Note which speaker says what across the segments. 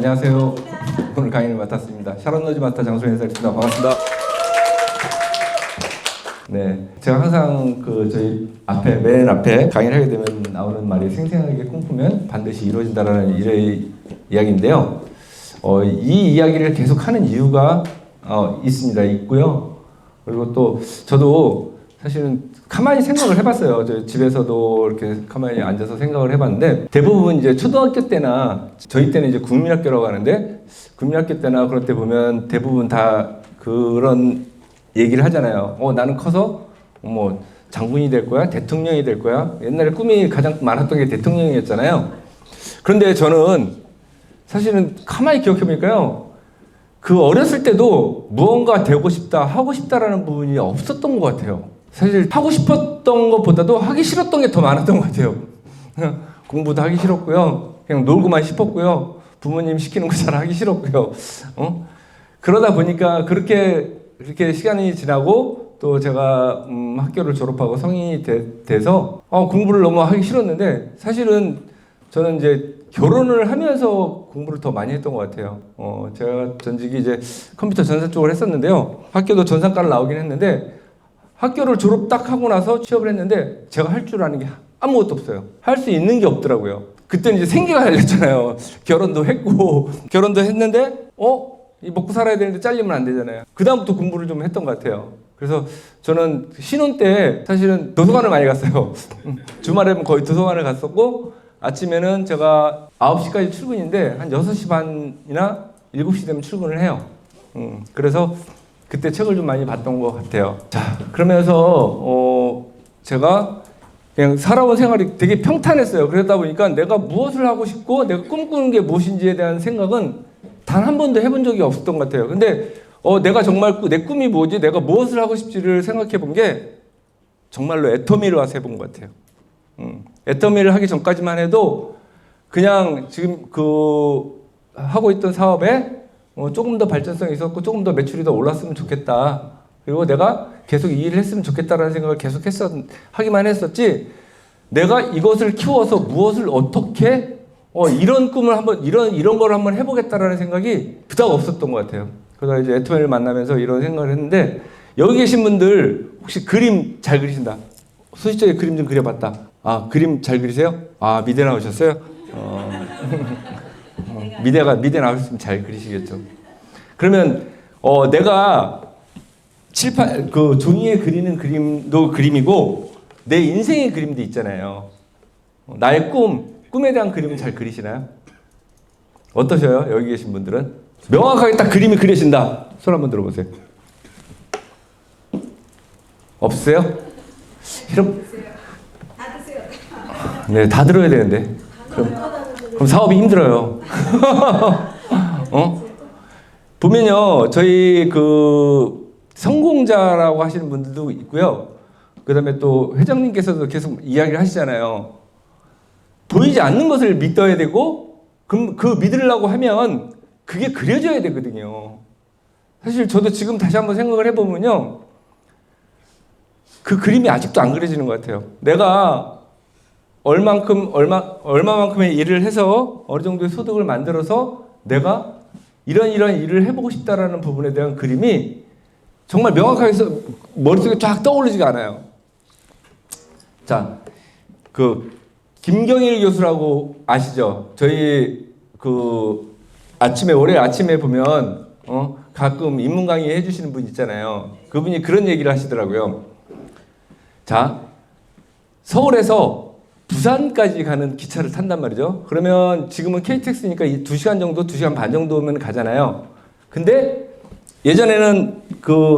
Speaker 1: 안녕하세요. 오늘 강의를 맡았습니다. 샤론 노지 마스터 장소연 인사드립니다. 반갑습니다. 네, 제가 항상 저희 맨 앞에 강의를 하게 되면 나오는 말이 생생하게 꿈꾸면 반드시 이루어진다라는 이야기인데요. 이 이야기를 계속하는 이유가 있고요. 그리고 또 저도 사실은 가만히 생각을 해봤어요. 저 집에서도 이렇게 가만히 앉아서 생각을 해봤는데 대부분 이제 초등학교 때나 저희 때는 이제 국민학교라고 하는데 국민학교 때나 그럴 때 보면 대부분 다 그런 얘기를 하잖아요. 나는 커서 뭐 장군이 될 거야, 대통령이 될 거야. 옛날에 꿈이 가장 많았던 게 대통령이었잖아요. 그런데 저는 사실은 가만히 기억해보니까요. 그 어렸을 때도 무언가 되고 싶다, 하고 싶다라는 부분이 없었던 것 같아요. 사실 하고 싶었던 것보다도 하기 싫었던 게 더 많았던 것 같아요. 공부도 하기 싫었고요. 그냥 놀고만 싶었고요. 부모님 시키는 거 잘 하기 싫었고요. 그러다 보니까 그렇게 시간이 지나고 또 제가 학교를 졸업하고 성인이 돼서 공부를 너무 하기 싫었는데 사실은 저는 이제 결혼을 하면서 공부를 더 많이 했던 것 같아요. 제가 전직이 이제 컴퓨터 전산 쪽을 했었는데요. 학교도 전산과를 나오긴 했는데 학교를 졸업 딱 하고 나서 취업을 했는데 제가 할 줄 아는 게 아무것도 없어요. 할 수 있는 게 없더라고요. 그때는 이제 생계가 달렸잖아요. 결혼도 했는데 이 먹고 살아야 되는데 잘리면 안 되잖아요. 그 다음부터 공부를 좀 했던 것 같아요. 그래서 저는 신혼 때 사실은 도서관을 많이 갔어요. 주말에는 거의 도서관을 갔었고 아침에는 제가 9시까지 출근인데 한 6시 반이나 7시 되면 출근을 해요. 그래서 그때 책을 좀 많이 봤던 것 같아요. 자, 그러면서 제가 그냥 살아온 생활이 되게 평탄했어요. 그러다 보니까 내가 무엇을 하고 싶고 내가 꿈꾸는 게 무엇인지에 대한 생각은 단 한 번도 해본 적이 없었던 것 같아요. 근데 내가 정말 내 꿈이 뭐지? 내가 무엇을 하고 싶지를 생각해 본 게 정말로 애터미를 와서 해본 것 같아요. 애터미를 하기 전까지만 해도 그냥 지금 하고 있던 사업에 조금 더 발전성이 있었고 조금 더 매출이 더 올랐으면 좋겠다. 그리고 내가 계속 이 일을 했으면 좋겠다라는 생각을 계속 하기만 했었지 내가 이것을 키워서 무엇을 어떻게 이런 꿈을 한번 이런 걸 한번 해보겠다라는 생각이 그닥 없었던 것 같아요. 그러다 이제 애터미를 만나면서 이런 생각을 했는데 여기 계신 분들 혹시 그림 잘 그리신다? 소시적에 그림 좀 그려봤다. 그림 잘 그리세요? 미대 나오셨어요? 미대 나오셨으면 잘 그리시겠죠. 그러면 내가 종이에 그리는 그림도 그림이고 내 인생의 그림도 있잖아요. 나의 꿈에 대한 그림은 잘 그리시나요? 어떠셔요? 여기 계신 분들은? 명확하게 딱 그림이 그려진다. 손 한번 들어보세요. 없으세요? 네, 다 들어야 되는데. 그럼 사업이 힘들어요. 보면요, 저희 성공자라고 하시는 분들도 있고요. 그 다음에 또 회장님께서도 계속 이야기를 하시잖아요. 보이지 않는 것을 믿어야 되고, 그 믿으려고 하면 그게 그려져야 되거든요. 사실 저도 지금 다시 한번 생각을 해보면요. 그 그림이 아직도 안 그려지는 것 같아요. 내가 얼마만큼의 일을 해서 어느 정도의 소득을 만들어서 내가 이런 일을 해보고 싶다라는 부분에 대한 그림이 정말 명확하게 머릿속에 쫙 떠오르지가 않아요. 자, 김경일 교수라고 아시죠? 저희 월요일 아침에 보면 가끔 인문 강의 해주시는 분 있잖아요. 그분이 그런 얘기를 하시더라고요. 자, 서울에서 부산까지 가는 기차를 탄단 말이죠. 그러면 지금은 KTX니까 2시간 정도, 2시간 반 정도면 가잖아요. 근데 예전에는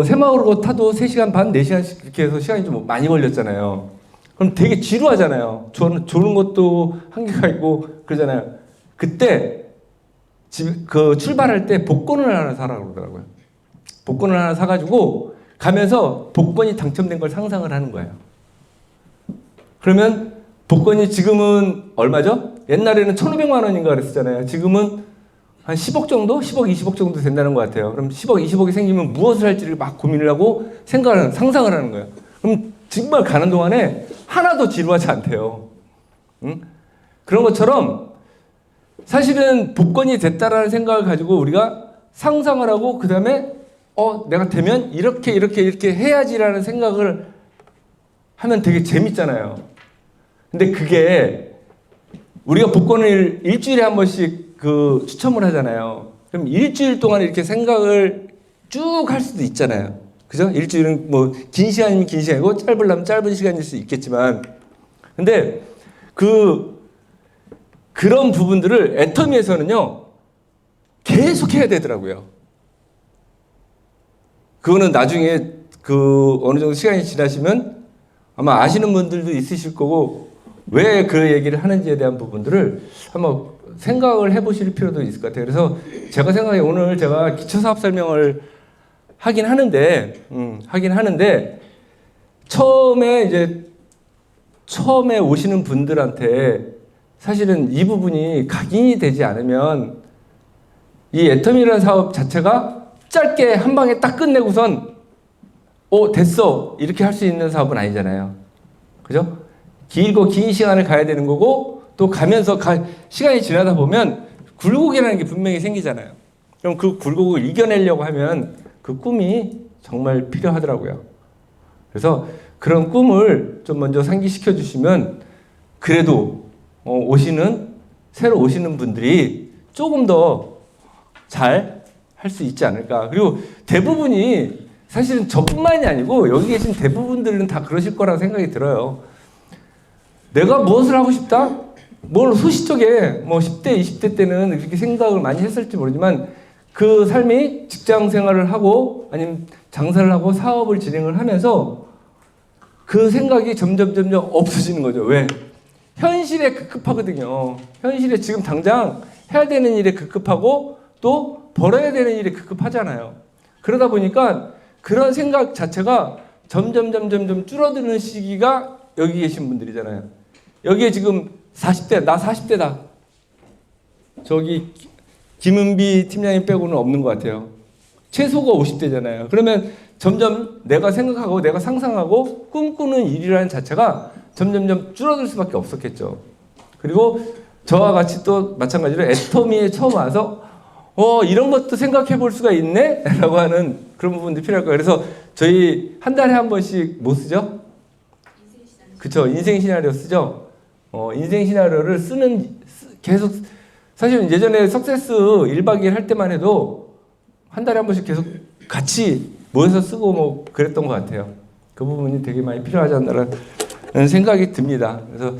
Speaker 1: 새마을호 타도 3시간 반, 4시간씩 이렇게 해서 시간이 좀 많이 걸렸잖아요. 그럼 되게 지루하잖아요. 조는 것도 한계가 있고 그러잖아요. 그때 출발할 때 복권을 하나 사라고 그러더라고요. 복권을 하나 사가지고 가면서 복권이 당첨된 걸 상상을 하는 거예요. 그러면 복권이 지금은 얼마죠? 옛날에는 1,500만 원인가 그랬었잖아요. 지금은 한 10억 정도? 10억, 20억 정도 된다는 것 같아요. 그럼 10억, 20억이 생기면 무엇을 할지를 막 고민을 하고 상상을 하는 거예요. 그럼 정말 가는 동안에 하나도 지루하지 않대요. 응? 그런 것처럼 사실은 복권이 됐다라는 생각을 가지고 우리가 상상을 하고 그 다음에 내가 되면 이렇게 해야지라는 생각을 하면 되게 재밌잖아요. 근데 그게 우리가 복권을 일주일에 한 번씩 추첨을 하잖아요. 그럼 일주일 동안 이렇게 생각을 쭉 할 수도 있잖아요. 그죠? 일주일은 뭐 긴 시간이면 긴 시간이고 짧으려면 짧은 시간일 수 있겠지만 근데 그런 부분들을 애터미에서는요 계속 해야 되더라고요. 그거는 나중에 어느 정도 시간이 지나시면 아마 아시는 분들도 있으실 거고 왜 그 얘기를 하는지에 대한 부분들을 한번 생각을 해보실 필요도 있을 것 같아요. 그래서 제가 생각해 오늘 제가 기초사업 설명을 하긴 하는데 처음에 오시는 분들한테 사실은 이 부분이 각인이 되지 않으면 이 애터미라는 사업 자체가 짧게 한 방에 딱 끝내고선 됐어 이렇게 할 수 있는 사업은 아니잖아요. 그죠? 길고 긴 시간을 가야 되는 거고 또 가면서 시간이 지나다 보면 굴곡이라는 게 분명히 생기잖아요. 그럼 그 굴곡을 이겨내려고 하면 그 꿈이 정말 필요하더라고요. 그래서 그런 꿈을 좀 먼저 상기시켜 주시면 그래도 새로 오시는 분들이 조금 더 잘 할 수 있지 않을까. 그리고 대부분이 사실은 저뿐만이 아니고 여기 계신 대부분들은 다 그러실 거라고 생각이 들어요. 내가 무엇을 하고 싶다? 뭘 소시적에 10대, 20대 때는 그렇게 생각을 많이 했을지 모르지만 그 삶이 직장 생활을 하고 아니면 장사를 하고 사업을 진행을 하면서 그 생각이 점점 없어지는 거죠. 왜? 현실에 급급하거든요. 현실에 지금 당장 해야 되는 일에 급급하고 또 벌어야 되는 일에 급급하잖아요. 그러다 보니까 그런 생각 자체가 점점 줄어드는 시기가 여기 계신 분들이잖아요. 여기에 지금 40대, 나 40대다. 저기 김은비 팀장님 빼고는 없는 것 같아요. 최소가 50대잖아요. 그러면 점점 내가 생각하고 내가 상상하고 꿈꾸는 일이라는 자체가 점점 줄어들 수밖에 없었겠죠. 그리고 저와 같이 또 마찬가지로 애터미에 처음 와서 이런 것도 생각해 볼 수가 있네? 라고 하는 그런 부분도 필요할 거예요. 그래서 저희 한 달에 한 번씩 뭐 쓰죠? 그쵸. 인생 시나리오 쓰죠? 인생 시나리오를 계속, 사실 예전에 석세스 1박 2일 할 때만 해도 한 달에 한 번씩 계속 같이 모여서 쓰고 그랬던 것 같아요. 그 부분이 되게 많이 필요하지 않나라는 생각이 듭니다. 그래서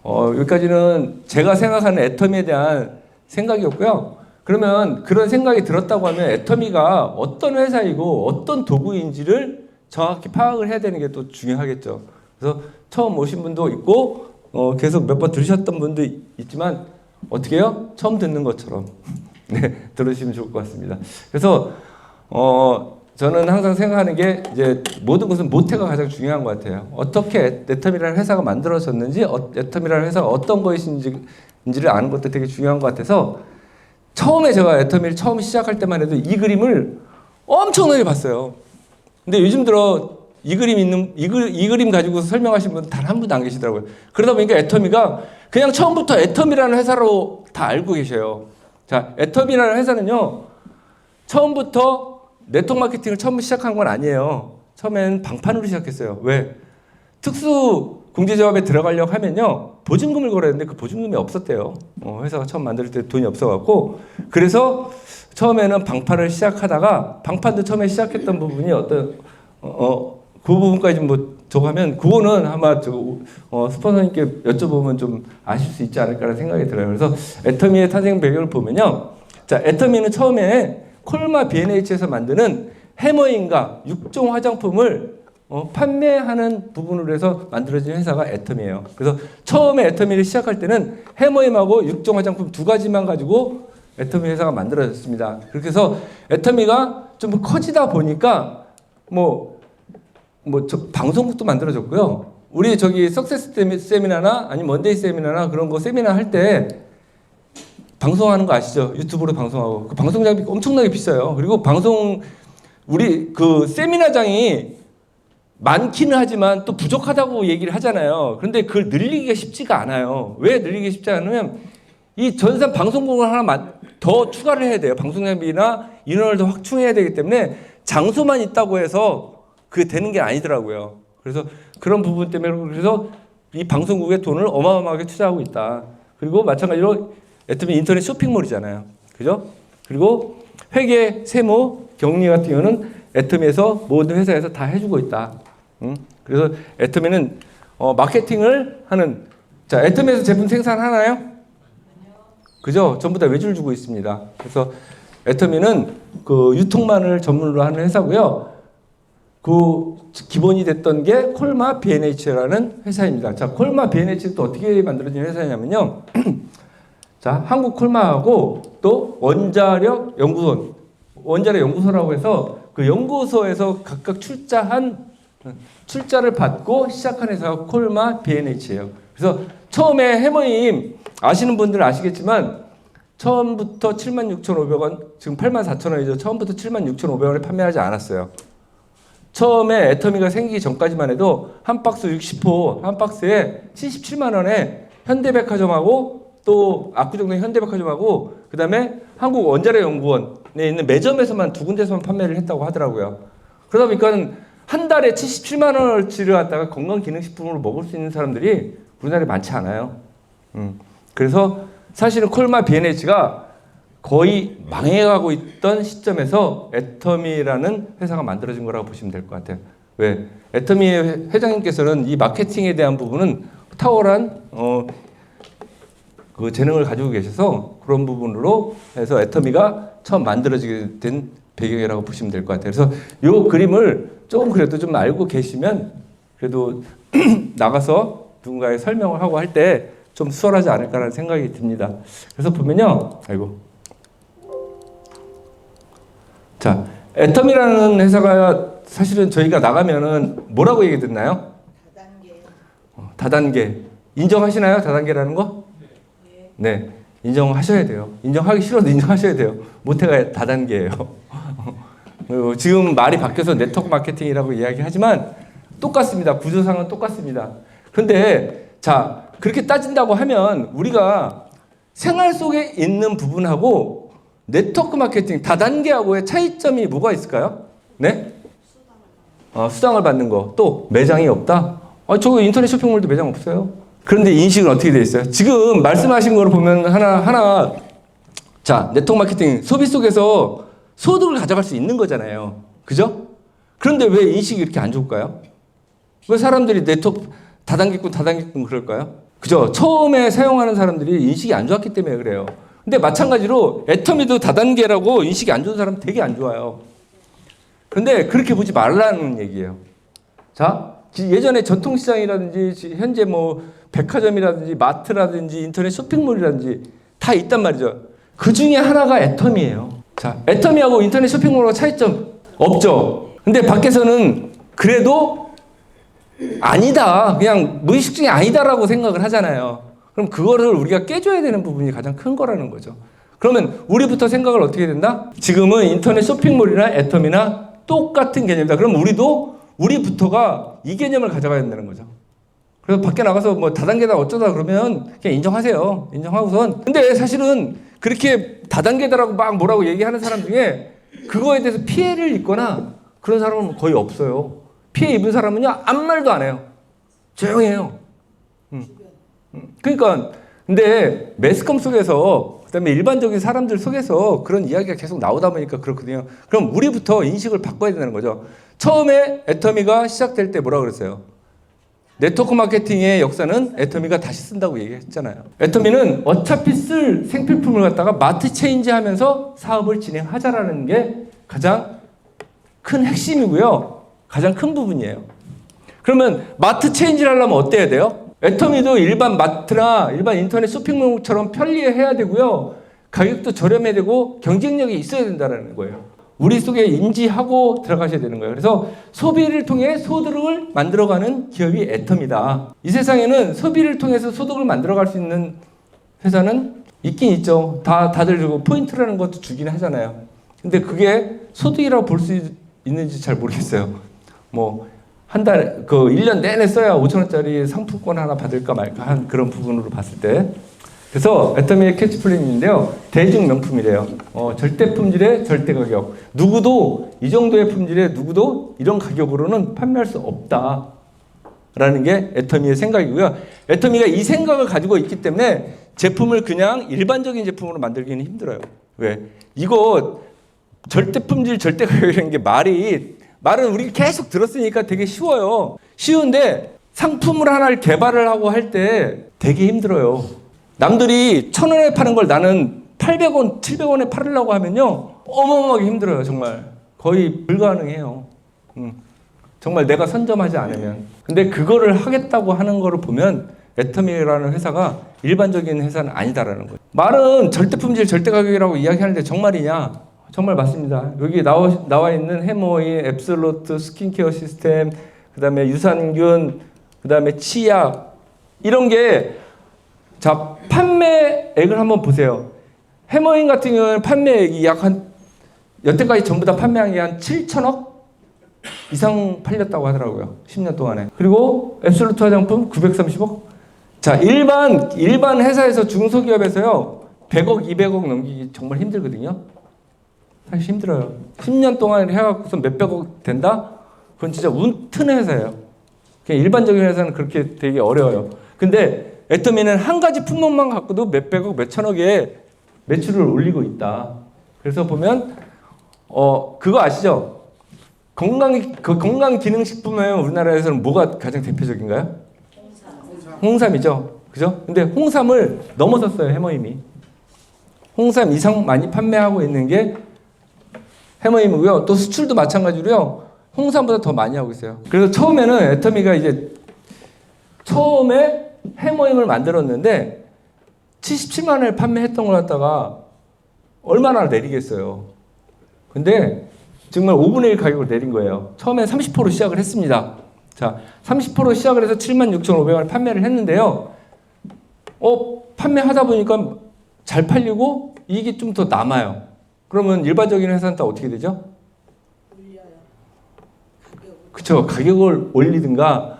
Speaker 1: 여기까지는 제가 생각하는 애터미에 대한 생각이었고요. 그러면 그런 생각이 들었다고 하면 애터미가 어떤 회사이고 어떤 도구인지를 정확히 파악을 해야 되는 게 또 중요하겠죠. 그래서 처음 오신 분도 있고 계속 몇 번 들으셨던 분도 있지만 어떻게 해요? 처음 듣는 것처럼 네, 들으시면 좋을 것 같습니다. 그래서 저는 항상 생각하는 게 이제 모든 것은 모태가 가장 중요한 것 같아요. 어떻게 애터미라는 회사가 만들어졌는지 애터미라는 회사가 어떤 것인지를 아는 것도 되게 중요한 것 같아서 처음에 제가 애터미를 처음 시작할 때만 해도 이 그림을 엄청나게 봤어요. 근데 요즘 들어 이 그림 가지고 설명하신 분 단 한 분도 안 계시더라고요. 그러다 보니까 애터미가 그냥 처음부터 애터미라는 회사로 다 알고 계셔요. 자, 애터미라는 회사는요, 처음부터 네트워크 마케팅을 처음 시작한 건 아니에요. 처음엔 방판으로 시작했어요. 왜? 특수 공제조합에 들어가려고 하면요, 보증금을 걸어야 되는데 그 보증금이 없었대요. 회사가 처음 만들 때 돈이 없어갖고. 그래서 처음에는 방판을 시작하다가, 방판도 처음에 시작했던 부분이 그 부분까지 저거 하면, 그거는 아마 스폰서님께 여쭤보면 좀 아실 수 있지 않을까라는 생각이 들어요. 그래서 애터미의 탄생 배경을 보면요. 자, 애터미는 처음에 콜마 B&H에서 만드는 해머인가 6종 화장품을 판매하는 부분으로 해서 만들어진 회사가 애터미예요. 그래서 처음에 애터미를 시작할 때는 해머임하고 6종 화장품 두 가지만 가지고 애터미 회사가 만들어졌습니다. 그렇게 해서 애터미가 좀 커지다 보니까 방송국도 만들어졌고요. 우리 저기 석세스 세미나나 아니면 먼데이 세미나나 그런 거 세미나 할 때 방송하는 거 아시죠? 유튜브로 방송하고 그 방송 장비 엄청나게 비싸요. 그리고 우리 그 세미나장이 많기는 하지만 또 부족하다고 얘기를 하잖아요. 그런데 그걸 늘리기가 쉽지가 않아요. 왜 늘리기가 쉽지 않으면 이 전산 방송국을 하나 더 추가를 해야 돼요. 방송장비나 인원을 더 확충해야 되기 때문에 장소만 있다고 해서 그게 되는 게 아니더라고요. 그래서 그런 부분 때문에 그래서 이 방송국에 돈을 어마어마하게 투자하고 있다. 그리고 마찬가지로 애터미 인터넷 쇼핑몰이잖아요. 그죠? 그리고 회계, 세무, 격리 같은 경우는 애터미에서 모든 회사에서 다 해주고 있다. 그래서 애터미는 마케팅을 하는, 자, 애터미에서 제품 생산하나요? 그죠? 전부 다 외주를 주고 있습니다. 그래서 애터미는 그 유통만을 전문으로 하는 회사고요. 그 기본이 됐던 게 콜마 B&H라는 회사입니다. 자, 콜마 B&H는 또 어떻게 만들어진 회사냐면요. 자, 한국 콜마하고 또 원자력 연구소라고 해서 그 연구소에서 각각 출자를 받고 시작한 회사가 콜마 B&H예요. 그래서 처음에 해머님 아시는 분들은 아시겠지만 처음부터 76,500원, 지금 84,000원이죠. 처음부터 76,500원에 판매하지 않았어요. 처음에 애터미가 생기기 전까지만 해도 한 박스 60호, 한 박스에 77만 원에 현대백화점하고 또 압구정동 현대백화점하고 그 다음에 한국원자력연구원에 있는 매점에서만 두 군데서만 판매를 했다고 하더라고요. 그러다 보니까 한 달에 77만 원어치를 갖다가 건강기능식품으로 먹을 수 있는 사람들이 우리나라에 많지 않아요. 그래서 사실은 콜마 B&H가 거의 망해가고 있던 시점에서 애터미라는 회사가 만들어진 거라고 보시면 될 것 같아요. 왜? 애터미 회장님께서는 이 마케팅에 대한 부분은 탁월한 그 재능을 가지고 계셔서 그런 부분으로 해서 애터미가 처음 만들어지게 된 배경이라고 보시면 될 것 같아요. 그래서 이 그림을 조금 그래도 좀 알고 계시면 그래도 나가서 누군가에 설명을 하고 할 때 좀 수월하지 않을까라는 생각이 듭니다. 그래서 보면요, 자, 애터미라는 회사가 사실은 저희가 나가면은 뭐라고 얘기 듣나요? 다단계. 인정하시나요? 다단계라는 거? 네. 인정하셔야 돼요. 인정하기 싫어도 인정하셔야 돼요. 모태가 다단계예요. 지금 말이 바뀌어서 네트워크 마케팅이라고 이야기하지만 똑같습니다. 구조상은 똑같습니다. 그런데 자, 그렇게 따진다고 하면 우리가 생활 속에 있는 부분하고 네트워크 마케팅 다단계하고의 차이점이 뭐가 있을까요? 네? 수당을 받는 거. 또 매장이 없다? 저거 인터넷 쇼핑몰도 매장 없어요. 그런데 인식은 어떻게 돼 있어요? 지금 말씀하신 거를 보면 하나 자, 네트워크 마케팅 소비 속에서 소득을 가져갈 수 있는 거잖아요. 그죠? 그런데 왜 인식이 이렇게 안 좋을까요? 왜 사람들이 네트워크 다단계꾼 그럴까요? 그죠? 처음에 사용하는 사람들이 인식이 안 좋았기 때문에 그래요. 근데 마찬가지로 애터미도 다단계라고 인식이 안 좋은 사람 되게 안 좋아요. 그런데 그렇게 보지 말라는 얘기예요. 자, 예전에 전통시장이라든지 현재 뭐 백화점이라든지 마트라든지 인터넷 쇼핑몰이라든지 다 있단 말이죠. 그 중에 하나가 애터미예요. 자, 애터미하고 인터넷 쇼핑몰하고 차이점 없죠. 근데 밖에서는 그래도 아니다. 그냥 무의식 중에 아니다라고 생각을 하잖아요. 그럼 그거를 우리가 깨줘야 되는 부분이 가장 큰 거라는 거죠. 그러면 우리부터 생각을 어떻게 된다? 지금은 인터넷 쇼핑몰이나 애터미나 똑같은 개념이다. 그럼 우리부터가 이 개념을 가져가야 된다는 거죠. 그래서 밖에 나가서 뭐 다단계다 어쩌다 그러면 그냥 인정하세요. 인정하고선. 근데 사실은 그렇게 다단계다라고 막 뭐라고 얘기하는 사람 중에 그거에 대해서 피해를 입거나 그런 사람은 거의 없어요. 피해 입은 사람은요, 아무 말도 안 해요. 조용히 해요. 그러니까, 근데 매스컴 속에서, 그 다음에 일반적인 사람들 속에서 그런 이야기가 계속 나오다 보니까 그렇거든요. 그럼 우리부터 인식을 바꿔야 된다는 거죠. 처음에 애터미가 시작될 때 뭐라고 그랬어요? 네트워크 마케팅의 역사는 애터미가 다시 쓴다고 얘기했잖아요. 애터미는 어차피 쓸 생필품을 갖다가 마트 체인지 하면서 사업을 진행하자라는 게 가장 큰 핵심이고요. 가장 큰 부분이에요. 그러면 마트 체인지를 하려면 어때야 돼요? 애터미도 일반 마트나 일반 인터넷 쇼핑몰처럼 편리해야 되고요. 가격도 저렴해야 되고 경쟁력이 있어야 된다는 거예요. 우리 속에 인지하고 들어가셔야 되는 거예요. 그래서 소비를 통해 소득을 만들어가는 기업이 애터미다. 이 세상에는 소비를 통해서 소득을 만들어갈 수 있는 회사는 있긴 있죠. 다들 주고 포인트라는 것도 주긴 하잖아요. 근데 그게 소득이라고 볼 수 있는지 잘 모르겠어요. 뭐 한 달, 1년 내내 써야 5,000원짜리 상품권 하나 받을까 말까 한 그런 부분으로 봤을 때. 그래서 애터미의 캐치플레이인데요. 대중 명품이래요. 절대 품질에 절대 가격. 누구도 이 정도의 품질에 누구도 이런 가격으로는 판매할 수 없다. 라는 게 애터미의 생각이고요. 애터미가 이 생각을 가지고 있기 때문에 제품을 그냥 일반적인 제품으로 만들기는 힘들어요. 왜? 이거 절대 품질, 절대 가격이라는 게 말은 우리 계속 들었으니까 되게 쉬워요. 쉬운데 상품을 하나를 개발을 하고 할 때 되게 힘들어요. 남들이 1,000원에 파는 걸 나는 800원, 700원에 팔으려고 하면요. 어마어마하게 힘들어요. 정말. 거의 불가능해요. 정말 내가 선점하지 않으면. 근데 그거를 하겠다고 하는 거를 보면 애터미라는 회사가 일반적인 회사는 아니다라는 거예요. 말은 절대 품질, 절대 가격이라고 이야기하는데 정말이냐? 정말 맞습니다. 여기 나와 있는 해모인, 앱솔루트, 스킨케어 시스템, 그 다음에 유산균, 그 다음에 치약, 이런 게, 자, 판매액을 한번 보세요. 해모인 같은 경우는 판매액이 여태까지 전부 다 판매한 게 한 7천억 이상 팔렸다고 하더라고요. 10년 동안에. 그리고 앱솔루트 화장품 930억. 자, 일반 회사에서 중소기업에서요, 100억, 200억 넘기기 정말 힘들거든요. 사실 힘들어요. 10년 동안 해갖고서 몇백억 된다? 그건 진짜 운 트는 회사예요. 그냥 일반적인 회사는 그렇게 되게 어려워요. 근데 애터미는 한 가지 품목만 갖고도 몇백억, 몇천억의 매출을 올리고 있다. 그래서 보면, 그거 아시죠? 건강기능식품에 우리나라에서는 뭐가 가장 대표적인가요? 홍삼이죠. 그죠? 근데 홍삼을 넘어섰어요, 해머임이. 홍삼 이상 많이 판매하고 있는 게 해머임이고요. 또 수출도 마찬가지로요. 홍삼보다 더 많이 하고 있어요. 그래서 처음에는 애터미가 처음에 해머임을 만들었는데 77만 원을 판매했던 걸 갖다가 얼마나 내리겠어요. 근데 정말 5분의 1 가격을 내린 거예요. 처음에 30%로 시작을 했습니다. 자, 30% 시작을 해서 76,500원을 판매를 했는데요. 판매하다 보니까 잘 팔리고 이익이 좀 더 남아요. 그러면 일반적인 회사는 또 어떻게 되죠? 그쵸. 가격을 올리든가,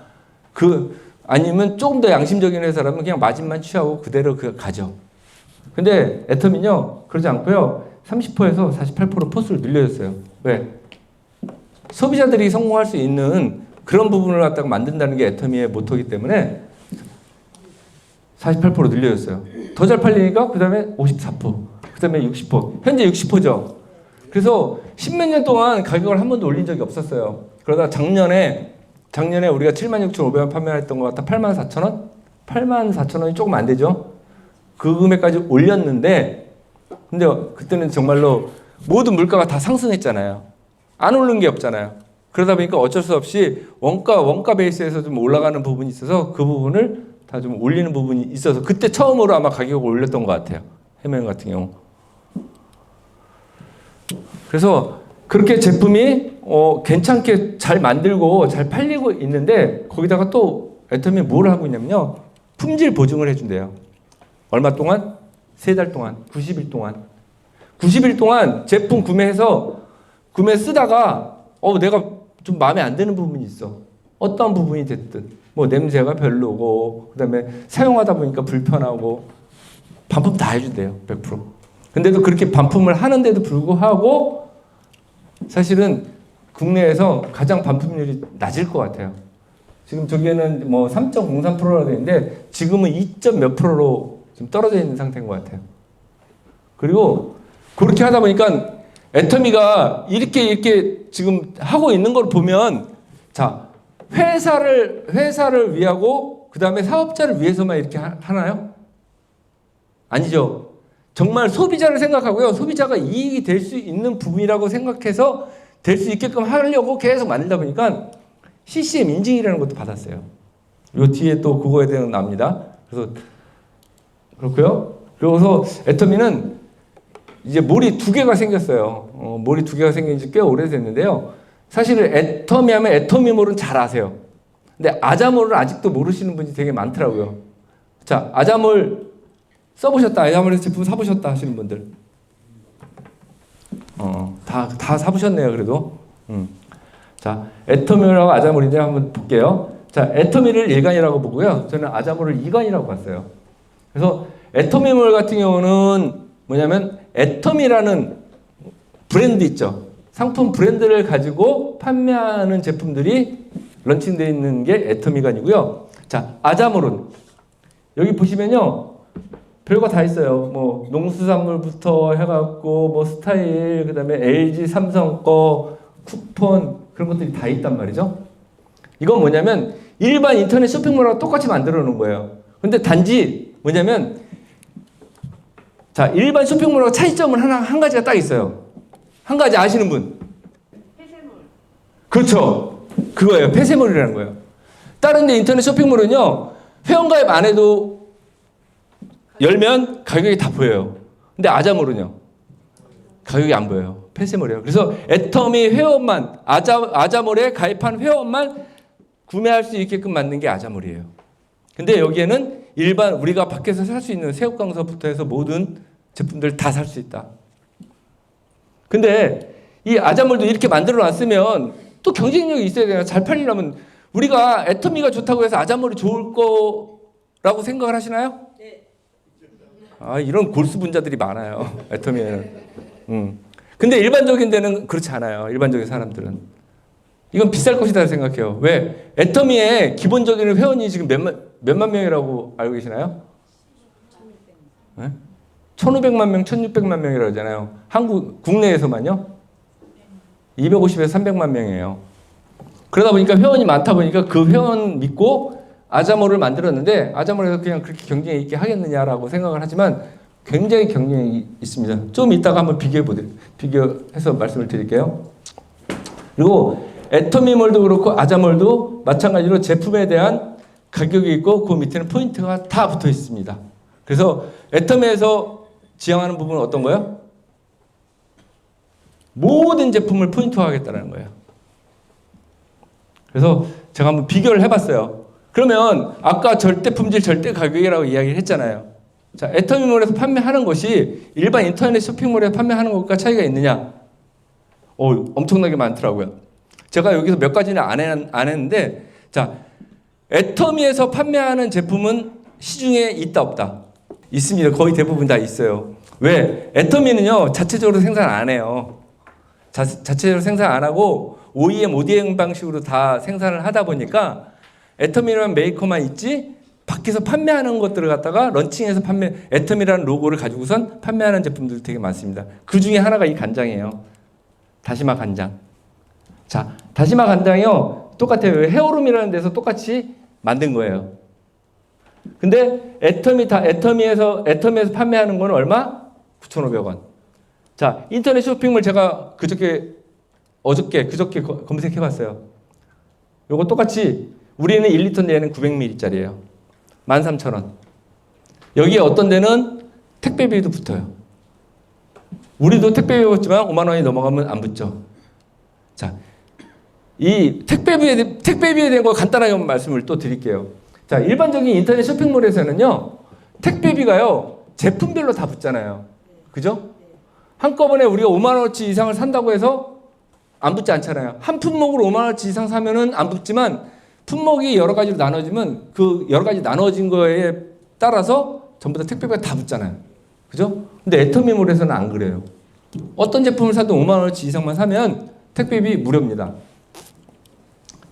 Speaker 1: 아니면 조금 더 양심적인 회사라면 그냥 마진만 취하고 그대로 가죠. 근데 애터미는요, 그러지 않고요. 30%에서 48% 포스를 늘려줬어요. 왜? 소비자들이 성공할 수 있는 그런 부분을 갖다가 만든다는 게 애터미의 모토이기 때문에 48% 늘려줬어요. 더 잘 팔리니까 그 다음에 54%, 그 다음에 60%, 현재 60%죠. 그래서 10몇 년 동안 가격을 한 번도 올린 적이 없었어요. 그러다 작년에 우리가 76,500원 판매했던 것 같아 84,000원? 84,000원이 조금 안 되죠. 그 금액까지 올렸는데, 근데 그때는 정말로 모든 물가가 다 상승했잖아요. 안 오른 게 없잖아요. 그러다 보니까 어쩔 수 없이 원가 베이스에서 좀 올라가는 부분이 있어서 그 부분을 다 좀 올리는 부분이 있어서 그때 처음으로 아마 가격을 올렸던 것 같아요. 해면 같은 경우. 그래서 그렇게 제품이 괜찮게 잘 만들고 잘 팔리고 있는데 거기다가 또 애터미 뭘 하고 있냐면요. 품질 보증을 해준대요. 얼마 동안? 3달 동안, 90일 동안. 90일 동안 제품 구매 쓰다가 내가 좀 마음에 안 드는 부분이 있어. 어떤 부분이 됐든. 뭐 냄새가 별로고 그다음에 사용하다 보니까 불편하고 반품 다 해준대요. 100%. 근데도 그렇게 반품을 하는데도 불구하고 사실은 국내에서 가장 반품률이 낮을 것 같아요. 지금 저기에는 뭐 3.03%라고 되어 있는데 지금은 2점 몇 %로 좀 떨어져 있는 상태인 것 같아요. 그리고 그렇게 하다 보니까 애터미가 이렇게 지금 하고 있는 걸 보면, 자, 회사를 위하고 그 다음에 사업자를 위해서만 이렇게 하나요? 아니죠. 정말 소비자를 생각하고요. 소비자가 이익이 될 수 있는 부분이라고 생각해서 될 수 있게끔 하려고 계속 만들다 보니까 CCM 인증이라는 것도 받았어요. 요 뒤에 또 그거에 대한 납니다. 그래서 그렇고요. 그래서 애터미는 이제 몰이 2개가 생겼어요. 몰이 2개가 생긴 지 꽤 오래됐는데요. 사실은 애터미 하면 애터미몰은 잘 아세요. 근데 아자몰을 아직도 모르시는 분이 되게 많더라고요. 자, 아자몰 써보셨다, 아자몰에서 제품 사보셨다 하시는 분들. 다 사보셨네요, 그래도. 자, 애터미라고 아자몰인데 한번 볼게요. 자, 애터미를 일간이라고 보고요. 저는 아자몰을 이간이라고 봤어요. 그래서 애터미몰 같은 경우는 뭐냐면 애터미라는 브랜드 있죠. 상품 브랜드를 가지고 판매하는 제품들이 런칭되어 있는 게 애터미관이고요. 자, 아자몰은 여기 보시면요. 별거 다 있어요. 뭐 농수산물부터 해갖고 뭐 스타일, 그다음에 LG, 삼성 거, 쿠폰 그런 것들이 다 있단 말이죠. 이건 뭐냐면 일반 인터넷 쇼핑몰하고 똑같이 만들어 놓은 거예요. 근데 단지 뭐냐면 자, 일반 쇼핑몰하고 차이점은 한 가지가 딱 있어요. 한 가지 아시는 분? 폐쇄몰. 그렇죠. 그거예요. 폐쇄몰이라는 거예요. 다른 데 인터넷 쇼핑몰은요. 회원가입 안 해도 열면 가격이 다 보여요. 근데 아자몰은요. 가격이 안 보여요. 폐쇄몰이에요. 그래서 애터미 회원만 아자몰에 가입한 회원만 구매할 수 있게끔 만든 게 아자몰이에요. 근데 여기에는 일반 우리가 밖에서 살 수 있는 새우깡서부터 해서 모든 제품들 다 살 수 있다. 근데 이 아자몰도 이렇게 만들어 놨으면 또 경쟁력이 있어야 되나. 잘 팔리려면 우리가 애터미가 좋다고 해서 아자몰이 좋을 거라고 생각을 하시나요? 네. 아, 이런 골수분자들이 많아요. 애터미에는. 근데 일반적인 데는 그렇지 않아요. 일반적인 사람들은. 이건 비쌀 것이다 생각해요. 왜? 애터미의 기본적인 회원이 지금 몇만 명이라고 알고 계시나요? 1,500만 명, 1,600만 명이라고 하잖아요. 국내에서만요? 250에서 300만 명이에요. 그러다 보니까 회원이 많다 보니까 그 회원 믿고 아자몰을 만들었는데 아자몰에서 그냥 그렇게 경쟁이 있게 하겠느냐라고 생각을 하지만 굉장히 경쟁이 있습니다. 좀 이따가 한번 비교해서 말씀을 드릴게요. 그리고 애터미몰도 그렇고 아자몰도 마찬가지로 제품에 대한 가격이 있고 그 밑에는 포인트가 다 붙어 있습니다. 그래서 애터미에서 지향하는 부분은 어떤 거예요? 모든 제품을 포인트화하겠다는 거예요. 그래서 제가 한번 비교를 해봤어요. 그러면 아까 절대 품질 절대 가격이라고 이야기를 했잖아요. 자, 애터미몰에서 판매하는 것이 일반 인터넷 쇼핑몰에서 판매하는 것과 차이가 있느냐? 엄청나게 많더라고요. 제가 여기서 몇 가지는 안 했는데, 자, 애터미에서 판매하는 제품은 시중에 있다 없다? 있습니다. 거의 대부분 다 있어요. 왜? 애터미는요 자체적으로 생산 안 해요. 자체적으로 생산 안 하고 OEM, ODM 방식으로 다 생산을 하다 보니까 애터미라는 메이커만 있지 밖에서 판매하는 것들을 갖다가 런칭해서 애터미라는 로고를 가지고선 판매하는 제품들 되게 많습니다. 그 중에 하나가 이 간장이에요. 다시마 간장. 자, 다시마 간장이요 똑같아요. 헤어룸이라는 데서 똑같이 만든 거예요. 근데 애터미에서 판매하는 건 얼마? 9,500원. 자, 인터넷 쇼핑몰 제가 그저께 검색해 봤어요. 요거 똑같이 우리는 1리터 내는 900ml짜리예요. 13,000원. 여기에 어떤 데는 택배비도 붙어요. 우리도 택배비 붙지만 5만 원이 넘어가면 안 붙죠. 자, 이 택배비에 대한 거 간단하게 한번 말씀을 또 드릴게요. 자, 일반적인 인터넷 쇼핑몰에서는요, 택배비가요, 제품별로 다 붙잖아요. 그죠? 한꺼번에 우리가 5만원어치 이상을 산다고 해서 안 붙지 않잖아요. 한 품목으로 5만원어치 이상 사면은 안 붙지만, 품목이 여러 가지로 나눠지면 그 여러 가지 나눠진 거에 따라서 전부 다 택배비가 다 붙잖아요. 그죠? 근데 애터미몰에서는 안 그래요. 어떤 제품을 사도 5만원어치 이상만 사면 택배비 무료입니다.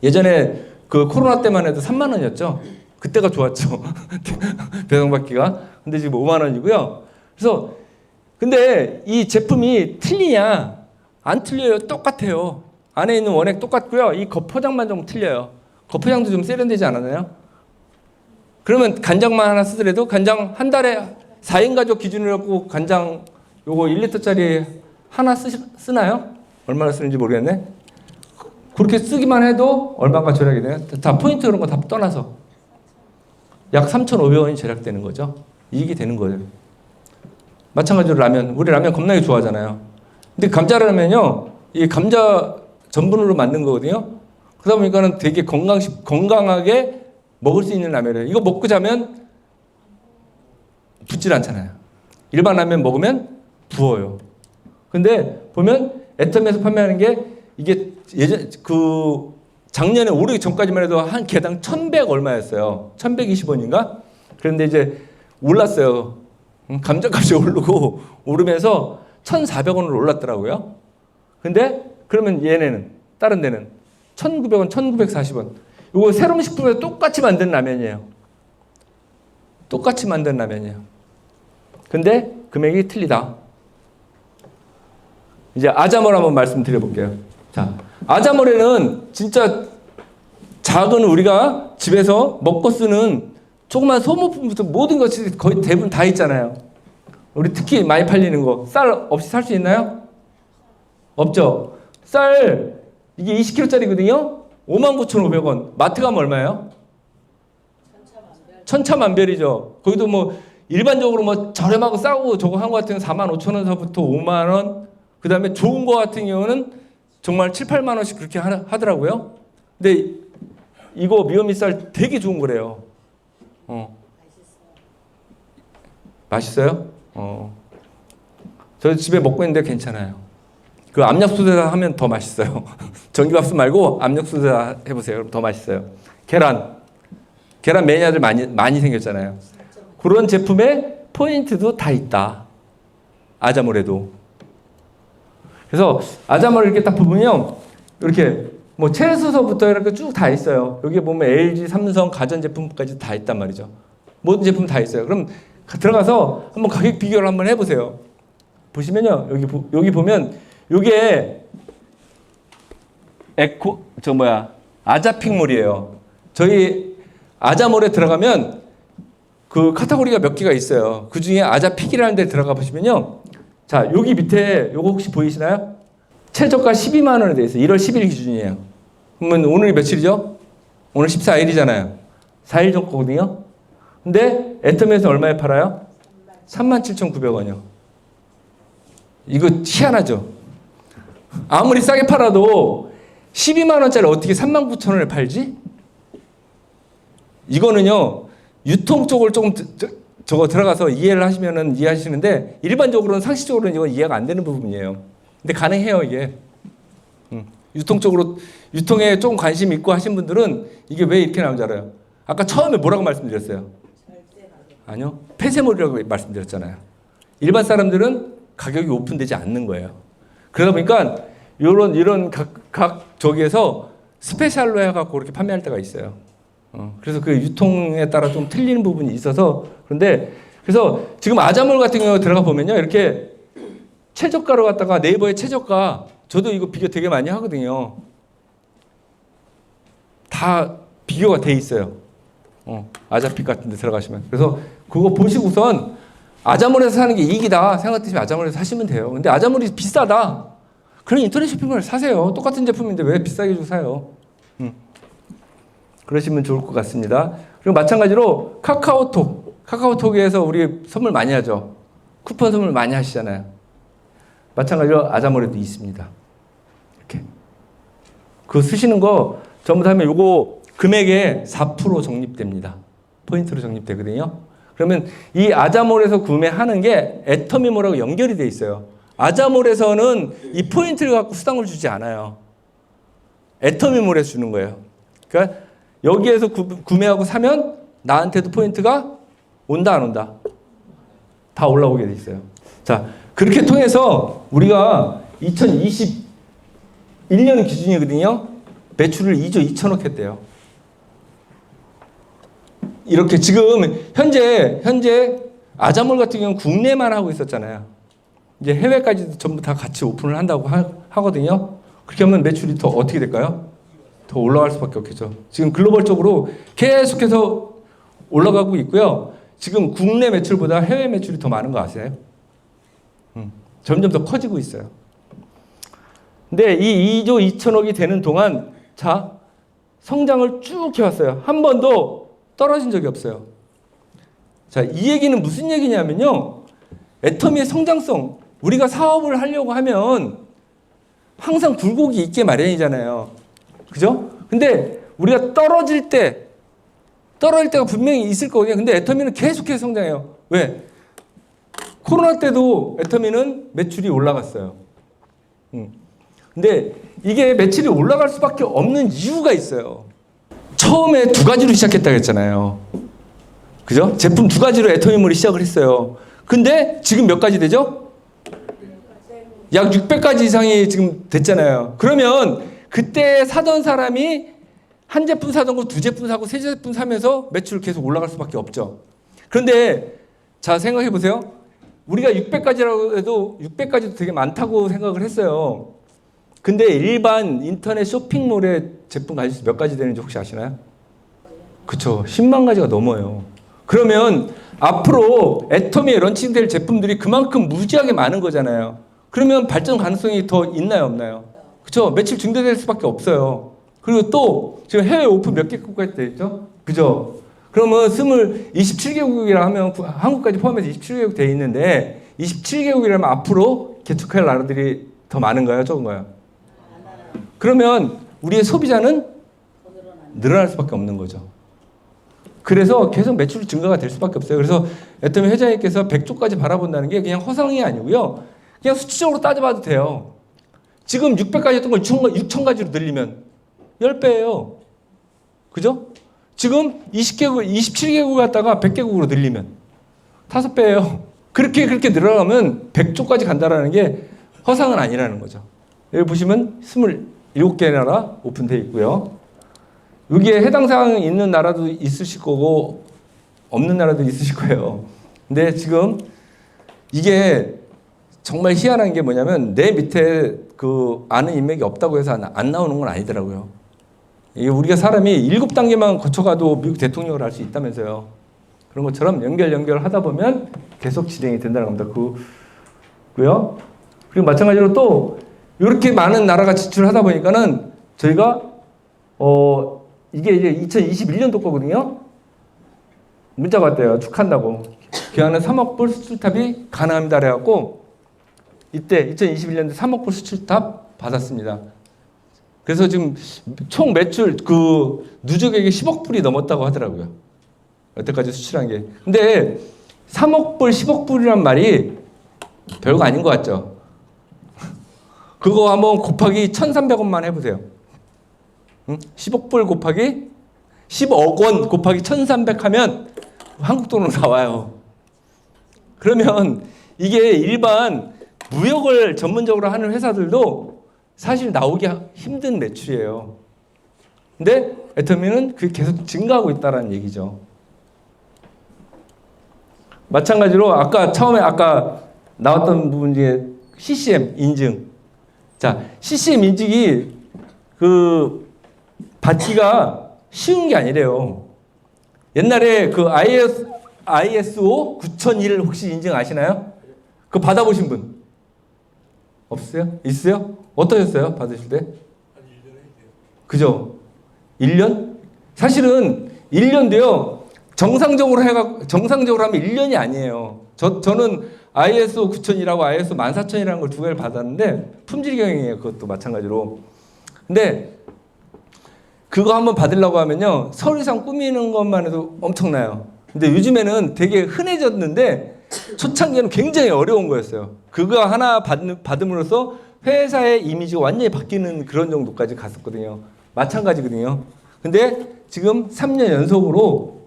Speaker 1: 예전에 그 코로나 때만 해도 3만 원이었죠. 그때가 좋았죠. 배송받기가. 근데 지금 5만 원이고요. 그래서 근데 이 제품이 틀리냐? 안 틀려요. 똑같아요. 안에 있는 원액 똑같고요. 이 겉포장만 좀 틀려요. 겉포장도 좀 세련되지 않았나요? 그러면 간장만 하나 쓰더라도 간장 한 달에 4인 가족 기준으로 갖고 간장 요거 1리터짜리 하나 쓰나요? 얼마나 쓰는지 모르겠네. 그렇게 쓰기만 해도 얼마가 절약이 돼요? 다 포인트 그런 거 다 떠나서 약 3,500원이 절약되는 거죠. 이익이 되는 거예요. 마찬가지로 라면. 우리 라면 겁나게 좋아하잖아요. 근데 감자라면요. 이 감자 전분으로 만든 거거든요. 그러다 보니까는 되게 건강하게 먹을 수 있는 라면이에요. 이거 먹고 자면 붓질 않잖아요. 일반 라면 먹으면 부어요. 근데 보면 애터미에서 판매하는 게 이게 작년에 오르기 전까지만 해도 한 개당 1,100 얼마였어요. 1,120원인가? 그런데 이제 올랐어요. 감정값이 오르면서 1,400원으로 올랐더라고요. 근데 그러면 얘네는 다른 데는 1,900원, 1,940원. 이거 세롬식품에서 똑같이 만든 라면이에요. 똑같이 만든 라면이에요. 근데 금액이 틀리다. 이제 아자몰 한번 말씀드려볼게요. 자, 아자몰에는 진짜 작은 우리가 집에서 먹고 쓰는 조그만 소모품부터 모든 것이 거의 대부분 다 있잖아요. 우리 특히 많이 팔리는 거. 쌀 없이 살 수 있나요? 없죠. 쌀 이게 20kg짜리거든요. 59,500원. 마트 가면 얼마예요? 천차만별이죠. 거기도 뭐 일반적으로 뭐 저렴하고 싸고 저거 한 거 같은 경우는 45,000원서부터 5만 원. 그 다음에 좋은 거 같은 경우는 정말 7, 8만 원씩 그렇게 하더라고요. 근데 이거 미어미 쌀 되게 좋은 거래요. 맛있어요? 저 집에 먹고 있는데 괜찮아요. 그 압력수제다 하면 더 맛있어요. 전기밥솥 말고 압력수제다 해보세요. 그럼 더 맛있어요. 계란 매니아들 많이 생겼잖아요. 그런 제품에 포인트도 다 있다. 아자몰에도. 그래서 아자몰을 이렇게 딱 보면요, 이렇게 뭐 채소서부터 이렇게 쭉 다 있어요. 여기 보면 LG, 삼성, 가전제품까지 다 있단 말이죠. 모든 제품 다 있어요. 그럼 들어가서 한번 가격 비교를 한번 해보세요. 보시면요, 여기 보면 요게 아자픽몰이에요. 저희 아자몰에 들어가면 그 카테고리가 몇 개가 있어요. 그 중에 아자픽이라는 데 들어가 보시면요. 자, 여기 밑에 요거 혹시 보이시나요? 최저가 12만 원에 돼 있어요. 1월 10일 기준이에요. 그러면 오늘이 며칠이죠? 오늘 14일이잖아요. 4일 전 거거든요. 근데 애터미에서 얼마에 팔아요? 37,900원이요. 이거 희한하죠? 아무리 싸게 팔아도 12만 원짜리 어떻게 39,000원에 팔지? 이거는요, 유통 쪽을 조금 저거 들어가서 이해를 하시면은 이해하시는데, 일반적으로는 상식적으로는 이건 이해가 안 되는 부분이에요. 근데 가능해요, 이게. 유통 쪽으로, 유통에 조금 관심 있고 하신 분들은 이게 왜 이렇게 나온 줄 알아요? 아까 처음에 뭐라고 말씀드렸어요? 아니요. 폐쇄몰이라고 말씀드렸잖아요. 일반 사람들은 가격이 오픈되지 않는 거예요. 그러다 보니까 이런 각 저기에서 스페셜로 해갖고 그렇게 판매할 때가 있어요. 그래서 그 유통에 따라 좀 틀리는 부분이 있어서 그런데 그래서 지금 아자몰 같은 경우 들어가 보면요, 이렇게 최저가로 갔다가 네이버의 최저가, 저도 이거 비교 되게 많이 하거든요. 다 비교가 돼 있어요. 아자픽 같은 데 들어가시면. 그래서 그거 보시고선 아자몰에서 사는 게 이익이다 생각되시면 아자몰에서 사시면 돼요. 근데 아자몰이 비싸다. 그럼 인터넷 쇼핑몰에서 사세요. 똑같은 제품인데 왜 비싸게 주고 사요? 그러시면 좋을 것 같습니다. 그리고 마찬가지로 카카오톡에서 우리 선물 많이 하죠. 쿠폰 선물 많이 하시잖아요. 마찬가지로 아자몰에도 있습니다. 이렇게. 그거 쓰시는 거 전부 다 하면 요거 금액에 4% 적립됩니다. 포인트로 적립되거든요. 그러면 이 아자몰에서 구매하는 게 애터미몰하고 연결이 돼 있어요. 아자몰에서는 이 포인트를 갖고 수당을 주지 않아요. 애터미몰에서 주는 거예요. 그러니까 여기에서 구매하고 사면 나한테도 포인트가 온다 안 온다? 다 올라오게 돼 있어요. 자, 그렇게 통해서 우리가 2021년 기준이거든요. 매출을 2조 2천억 했대요. 이렇게 지금 현재 아자몰 같은 경우는 국내만 하고 있었잖아요. 이제 해외까지도 전부 다 같이 오픈을 한다고 하거든요. 그렇게 하면 매출이 더 어떻게 될까요? 더 올라갈 수밖에 없겠죠. 지금 글로벌적으로 계속해서 올라가고 있고요. 지금 국내 매출보다 해외 매출이 더 많은 거 아세요? 점점 더 커지고 있어요. 근데 이 2조 2천억이 되는 동안 자, 성장을 쭉 해왔어요. 한 번도 떨어진 적이 없어요. 자, 이 얘기는 무슨 얘기냐면요. 애터미의 성장성, 우리가 사업을 하려고 하면 항상 굴곡이 있게 마련이잖아요. 그죠? 근데 우리가 떨어질 때가 분명히 있을 거거든요. 근데 애터미는 계속해서 성장해요. 왜? 코로나 때도 애터미는 매출이 올라갔어요. 근데 이게 매출이 올라갈 수밖에 없는 이유가 있어요. 처음에 두 가지로 시작했다고 했잖아요. 그죠? 제품 두 가지로 애터미몰이 시작을 했어요. 근데 지금 몇 가지 되죠? 약 600가지 이상이 지금 됐잖아요. 그러면 그때 사던 사람이 한 제품 사던 거 두 제품 사고 세 제품 사면서 매출 계속 올라갈 수밖에 없죠. 그런데 자, 생각해 보세요. 우리가 600가지라고 해도 600가지도 되게 많다고 생각을 했어요. 근데 일반 인터넷 쇼핑몰의 제품 가지수 몇 가지 되는지 혹시 아시나요? 그쵸. 10만 가지가 넘어요. 그러면 앞으로 애터미에 런칭될 제품들이 그만큼 무지하게 많은 거잖아요. 그러면 발전 가능성이 더 있나요, 없나요? 그쵸. 매출 증대될 수밖에 없어요. 그리고 또 지금 해외 오픈 몇 개국까지 돼 있죠? 그죠? 그러면 27개국이라 하면 한국까지 포함해서 27개국 돼 있는데 27개국이라면 앞으로 개척할 나라들이 더 많은가요? 적은가요? 그러면 우리의 소비자는 늘어날 수밖에 없는 거죠. 그래서 계속 매출 증가가 될 수밖에 없어요. 그래서 애터미 회장님께서 100조까지 바라본다는 게 그냥 허상이 아니고요. 그냥 수치적으로 따져봐도 돼요. 지금 600가지 했던 걸 6,000가지로 늘리면 10배예요. 그죠? 지금 20개국, 27개국 갔다가 100개국으로 늘리면 5배예요. 그렇게 늘어가면 100조까지 간다라는 게 허상은 아니라는 거죠. 여기 보시면 27개 나라 오픈되어 있고요. 여기에 해당 사항이 있는 나라도 있으실 거고 없는 나라도 있으실 거예요. 근데 지금 이게 정말 희한한 게 뭐냐면 내 밑에 그 아는 인맥이 없다고 해서 안 나오는 건 아니더라고요. 이게 우리가 사람이 7단계만 거쳐가도 미국 대통령을 할 수 있다면서요. 그런 것처럼 연결하다 보면 계속 진행이 된다는 겁니다. 그고요. 그리고 마찬가지로 또 이렇게 많은 나라가 지출하다 보니까는 저희가 이게 이제 2021년도 거거든요. 문자가 왔대요. 축하한다고. 기한은 3억 불 수출탑이 가능합니다. 그래갖고 이때 2021년도 3억 불 수출탑 받았습니다. 그래서 지금 총 매출 그 누적액이 10억 불이 넘었다고 하더라고요. 여태까지 수출한 게. 근데 3억 불, 10억 불이란 말이 별거 아닌 것 같죠? 그거 한번 곱하기 1,300원만 해보세요. 10억 불 곱하기 10억 원 곱하기 1,300 하면 한국 돈으로 나와요. 그러면 이게 일반 무역을 전문적으로 하는 회사들도 사실 나오기 힘든 매출이에요. 근데 애터미는 그게 계속 증가하고 있다는 얘기죠. 마찬가지로 처음에 나왔던 부분 중에 CCM 인증. 자, CCM 인증이 받기가 쉬운 게 아니래요. 옛날에 ISO 9001 혹시 인증 아시나요? 그거 받아보신 분? 없어요? 있어요? 어떠셨어요? 받으실 때? 그죠? 1년? 사실은 1년도요. 정상적으로 하면 1년이 아니에요. 저는 ISO 9000이라고 ISO 14000이라는 걸 2개를 받았는데 품질 경영이에요. 그것도 마찬가지로. 근데 그거 한번 받으려고 하면요. 서류상 꾸미는 것만 해도 엄청나요. 근데 요즘에는 되게 흔해졌는데 초창기에는 굉장히 어려운 거였어요. 그거 하나 받음으로써 회사의 이미지가 완전히 바뀌는 그런 정도까지 갔었거든요. 마찬가지거든요. 근데 지금 3년 연속으로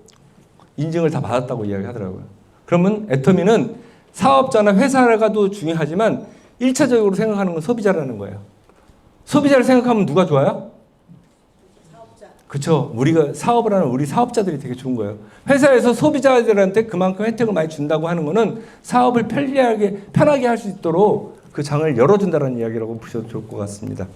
Speaker 1: 인증을 다 받았다고 이야기하더라고요. 그러면 애터미는 사업자나 회사가도 중요하지만 1차적으로 생각하는 건 소비자라는 거예요. 소비자를 생각하면 누가 좋아요? 그렇죠. 우리가 사업을 하는 우리 사업자들이 되게 좋은 거예요. 회사에서 소비자들한테 그만큼 혜택을 많이 준다고 하는 거는 사업을 편하게 할 수 있도록 그 장을 열어준다는 이야기라고 보셔도 좋을 것 같습니다.